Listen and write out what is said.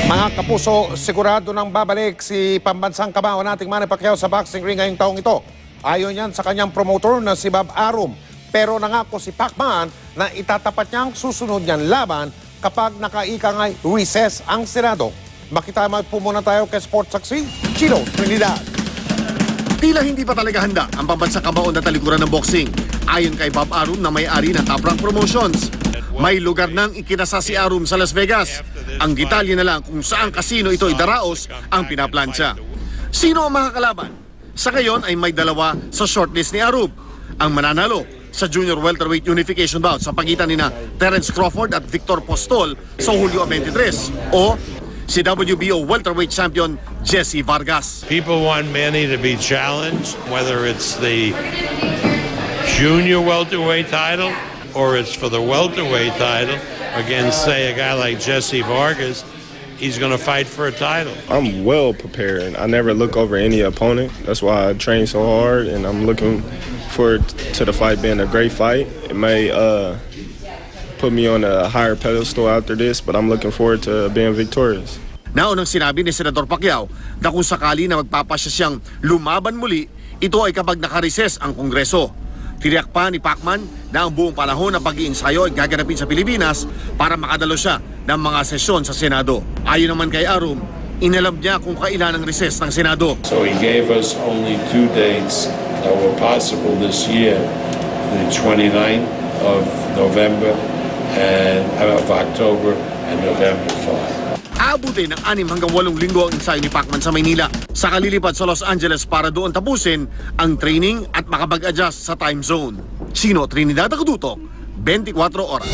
Mga kapuso, sigurado nang babalik si pambansang kamao nating Manny Pacquiao sa boxing ring ngayong taong ito. Ayon yan sa kanyang promoter na si Bob Arum. Pero nangako si Pacman na itatapat niya ang susunod niyang laban kapag nakaikangay recess ang Senado. Makitama po muna tayo kay Sports Saksi, Chino Trinidad. Tila hindi pa talaga handa ang pambansang kamao na talikuran ng boxing. Ayon kay Bob Arum na may-ari ng Top Rank Promotions. May lugar nang ikinasa si Arum sa Las Vegas. Ang detalye na lang kung saan kasino ito idaraos ang pinaplansya. Sino ang makakalaban? Sa ngayon ay may dalawa sa shortlist ni Arum. Ang mananalo sa Junior Welterweight Unification bout sa pagitan nina Terence Crawford at Victor Postol sa Hulyo 23 o si WBO Welterweight Champion Jesse Vargas. People want Manny to be challenged, whether it's the Junior Welterweight title or it's for the welterweight title against, say, a guy like Jesse Vargas. He's going to fight for a title. I'm well prepared. I never look over any opponent. That's why I train so hard, and I'm looking forward to the fight being a great fight. It may put me on a higher pedestal after this, but I'm looking forward to being victorious. Naunang sinabi ni Senador Pacquiao na kung sakali na magpapasya siyang lumaban muli, ito ay kapag nakareses ang Kongreso. Tiniyak pa ni Pacman na ang buong panahon ng pag-iinsayo ay gaganapin sa Pilipinas para makadalo siya ng mga sesyon sa Senado. Ayon naman kay Arum, inalam niya kung kailan ang recess ng Senado. So he gave us only 2 dates that were possible this year, the 29th of November and of October and November 5. Aabutin ng 6 hanggang 8 linggo ang ensayo ni Pacman sa Maynila. Sa kalilipad sa Los Angeles para doon tapusin ang training at makapag-adjust sa time zone. Chino Trinidad, Tagututok, 24 oras.